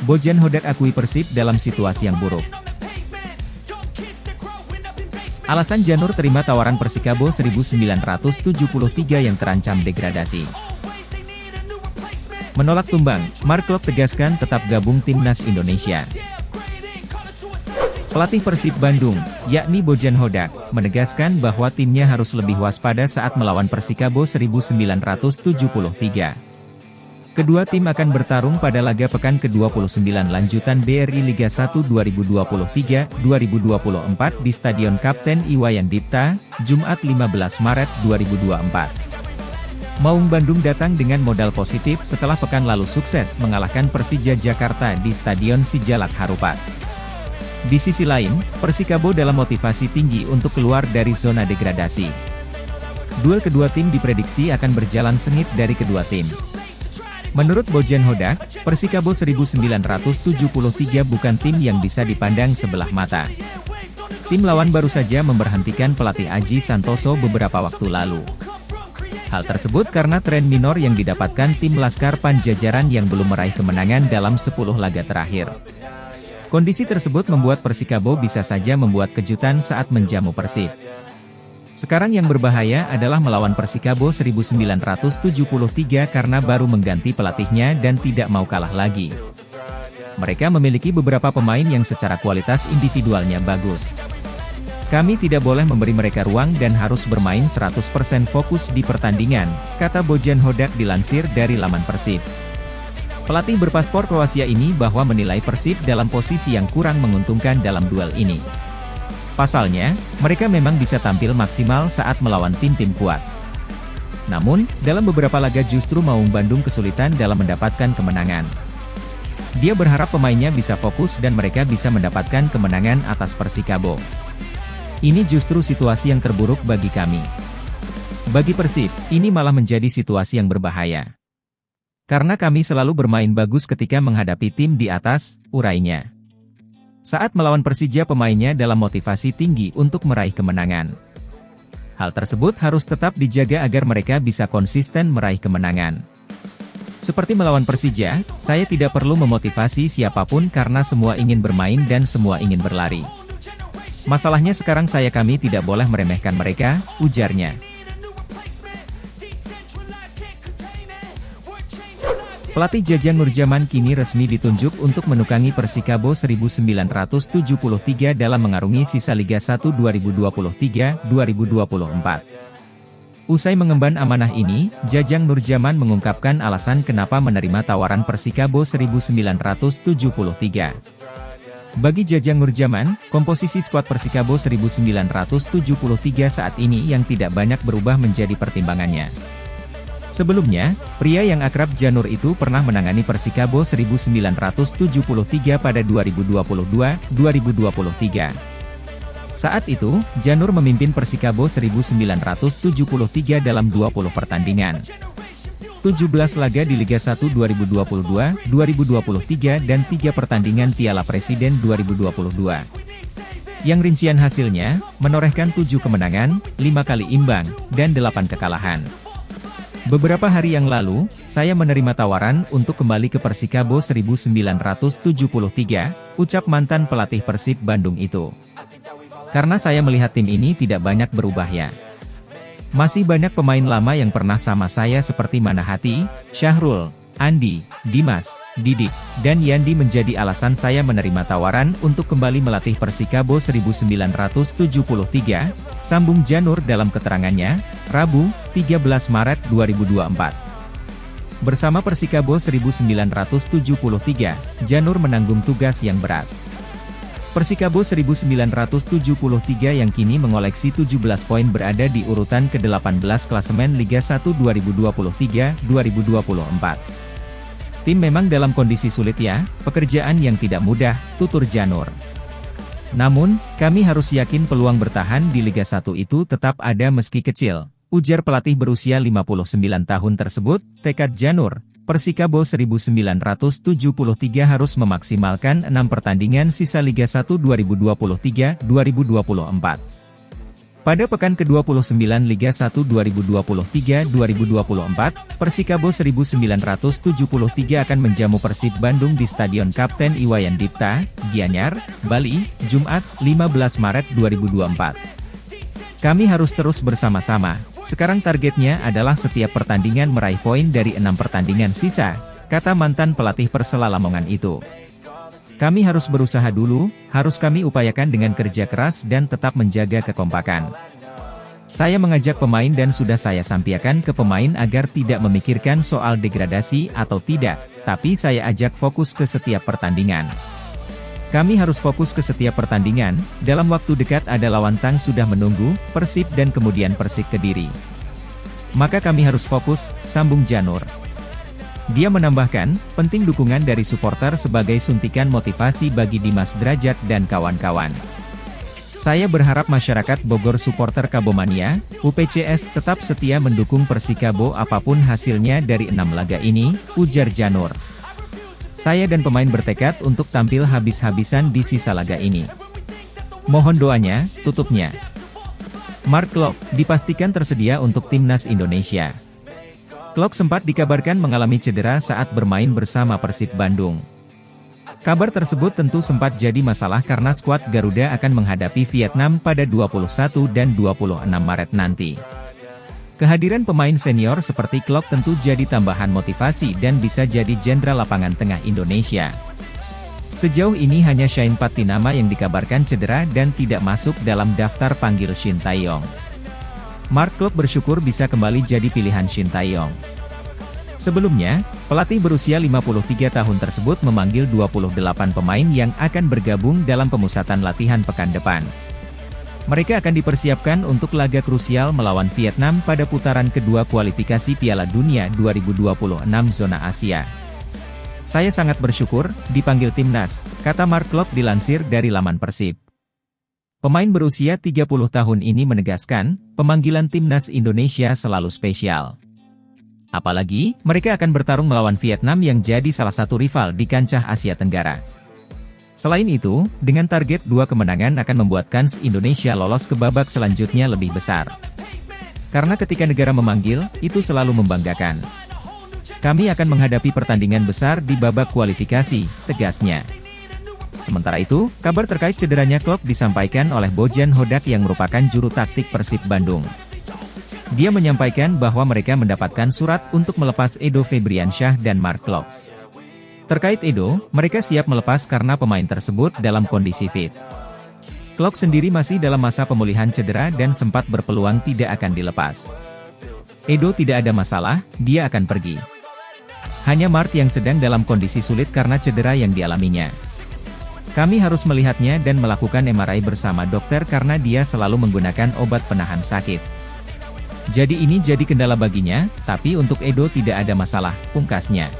Bojan Hodak akui Persib dalam situasi yang buruk. Alasan Janur terima tawaran Persikabo 1973 yang terancam degradasi. Menolak tumbang, Mark Klok tegaskan tetap gabung Timnas Indonesia. Pelatih Persib Bandung, yakni Bojan Hodak, menegaskan bahwa timnya harus lebih waspada saat melawan Persikabo 1973. Kedua tim akan bertarung pada laga pekan ke-29 lanjutan BRI Liga 1 2023-2024 di Stadion Kapten Iwayan Dipta, Jumat 15 Maret 2024. Maung Bandung datang dengan modal positif setelah pekan lalu sukses mengalahkan Persija Jakarta di Stadion Sijalak Harupat. Di sisi lain, Persikabo dalam motivasi tinggi untuk keluar dari zona degradasi. Duel kedua tim diprediksi akan berjalan sengit dari kedua tim. Menurut Bojan Hodak, Persikabo 1973 bukan tim yang bisa dipandang sebelah mata. Tim lawan baru saja memberhentikan pelatih Aji Santoso beberapa waktu lalu. Hal tersebut karena tren minor yang didapatkan tim Laskar Panjajaran yang belum meraih kemenangan dalam 10 laga terakhir. Kondisi tersebut membuat Persikabo bisa saja membuat kejutan saat menjamu Persib. Sekarang yang berbahaya adalah melawan Persikabo 1973 karena baru mengganti pelatihnya dan tidak mau kalah lagi. Mereka memiliki beberapa pemain yang secara kualitas individualnya bagus. Kami tidak boleh memberi mereka ruang dan harus bermain 100% fokus di pertandingan, kata Bojan Hodak dilansir dari laman Persib. Pelatih berpaspor Kroasia ini bahwa menilai Persib dalam posisi yang kurang menguntungkan dalam duel ini. Pasalnya, mereka memang bisa tampil maksimal saat melawan tim-tim kuat. Namun, dalam beberapa laga justru Maung Bandung kesulitan dalam mendapatkan kemenangan. Dia berharap pemainnya bisa fokus dan mereka bisa mendapatkan kemenangan atas Persikabo. Ini justru situasi yang terburuk bagi kami. Bagi Persib, ini malah menjadi situasi yang berbahaya. Karena kami selalu bermain bagus ketika menghadapi tim di atas, urainya. Saat melawan Persija pemainnya dalam motivasi tinggi untuk meraih kemenangan. Hal tersebut harus tetap dijaga agar mereka bisa konsisten meraih kemenangan. Seperti melawan Persija, saya tidak perlu memotivasi siapapun karena semua ingin bermain dan semua ingin berlari. Masalahnya sekarang kami tidak boleh meremehkan mereka, ujarnya. Pelatih Jajang Nurjaman kini resmi ditunjuk untuk menukangi Persikabo 1973 dalam mengarungi sisa Liga 1 2023-2024. Usai mengemban amanah ini, Jajang Nurjaman mengungkapkan alasan kenapa menerima tawaran Persikabo 1973. Bagi Jajang Nurjaman, komposisi skuad Persikabo 1973 saat ini yang tidak banyak berubah menjadi pertimbangannya. Sebelumnya, pria yang akrab Janur itu pernah menangani Persikabo 1973 pada 2022-2023. Saat itu, Janur memimpin Persikabo 1973 dalam 20 pertandingan. 17 laga di Liga 1 2022-2023 dan 3 pertandingan Piala Presiden 2022. Yang rincian hasilnya, menorehkan 7 kemenangan, 5 kali imbang, dan 8 kekalahan. Beberapa hari yang lalu, saya menerima tawaran untuk kembali ke Persikabo 1973, ucap mantan pelatih Persib Bandung itu. Karena saya melihat tim ini tidak banyak berubah ya. Masih banyak pemain lama yang pernah sama saya seperti Manahati, Syahrul, Andi, Dimas, Didik, dan Yandi menjadi alasan saya menerima tawaran untuk kembali melatih Persikabo 1973, sambung Janur dalam keterangannya, Rabu, 13 Maret 2024. Bersama Persikabo 1973, Janur menanggung tugas yang berat. Persikabo 1973 yang kini mengoleksi 17 poin berada di urutan ke-18 klasemen Liga 1 2023-2024. Tim memang dalam kondisi sulit ya, pekerjaan yang tidak mudah, tutur Janur. Namun, kami harus yakin peluang bertahan di Liga 1 itu tetap ada meski kecil, ujar pelatih berusia 59 tahun tersebut. Tekad Janur, Persikabo 1973 harus memaksimalkan 6 pertandingan sisa Liga 1 2023-2024. Pada pekan ke-29 Liga 1 2023-2024, Persikabo 1973 akan menjamu Persib Bandung di Stadion Kapten Iwayan Dipta, Gianyar, Bali, Jumat, 15 Maret 2024. Kami harus terus bersama-sama. Sekarang targetnya adalah setiap pertandingan meraih poin dari 6 pertandingan sisa, kata mantan pelatih Persela Lamongan itu. Kami harus berusaha dulu, harus kami upayakan dengan kerja keras dan tetap menjaga kekompakan. Saya mengajak pemain dan sudah saya sampaikan ke pemain agar tidak memikirkan soal degradasi atau tidak, tapi saya ajak fokus ke setiap pertandingan. Kami harus fokus ke setiap pertandingan, dalam waktu dekat ada lawan Tang sudah menunggu, Persib dan kemudian Persik Kediri. Maka kami harus fokus, sambung Janur. Dia menambahkan, penting dukungan dari supporter sebagai suntikan motivasi bagi Dimas Drajat dan kawan-kawan. Saya berharap masyarakat Bogor supporter Kabomania, UPCS tetap setia mendukung Persikabo apapun hasilnya dari 6 laga ini, ujar Janur. Saya dan pemain bertekad untuk tampil habis-habisan di sisa laga ini. Mohon doanya, tutupnya. Mark Klok, dipastikan tersedia untuk Timnas Indonesia. Klok sempat dikabarkan mengalami cedera saat bermain bersama Persib Bandung. Kabar tersebut tentu sempat jadi masalah karena skuad Garuda akan menghadapi Vietnam pada 21 dan 26 Maret nanti. Kehadiran pemain senior seperti Klok tentu jadi tambahan motivasi dan bisa jadi jenderal lapangan tengah Indonesia. Sejauh ini hanya Shane Patinama yang dikabarkan cedera dan tidak masuk dalam daftar panggil Shin Tae-yong. Mark Klok bersyukur bisa kembali jadi pilihan Shin Tae-yong. Sebelumnya, pelatih berusia 53 tahun tersebut memanggil 28 pemain yang akan bergabung dalam pemusatan latihan pekan depan. Mereka akan dipersiapkan untuk laga krusial melawan Vietnam pada putaran kedua kualifikasi Piala Dunia 2026 zona Asia. Saya sangat bersyukur dipanggil timnas, kata Mark Klok dilansir dari laman Persib. Pemain berusia 30 tahun ini menegaskan, pemanggilan timnas Indonesia selalu spesial. Apalagi, mereka akan bertarung melawan Vietnam yang jadi salah satu rival di kancah Asia Tenggara. Selain itu, dengan target 2 kemenangan akan membuat kans Indonesia lolos ke babak selanjutnya lebih besar. Karena ketika negara memanggil, itu selalu membanggakan. Kami akan menghadapi pertandingan besar di babak kualifikasi, tegasnya. Sementara itu, kabar terkait cederanya Klok disampaikan oleh Bojan Hodak yang merupakan juru taktik Persib Bandung. Dia menyampaikan bahwa mereka mendapatkan surat untuk melepas Edo Febriansyah dan Mark Klok. Terkait Edo, mereka siap melepas karena pemain tersebut dalam kondisi fit. Klok sendiri masih dalam masa pemulihan cedera dan sempat berpeluang tidak akan dilepas. Edo tidak ada masalah, dia akan pergi. Hanya Mark yang sedang dalam kondisi sulit karena cedera yang dialaminya. Kami harus melihatnya dan melakukan MRI bersama dokter karena dia selalu menggunakan obat penahan sakit. Jadi ini jadi kendala baginya, tapi untuk Edo tidak ada masalah, pungkasnya.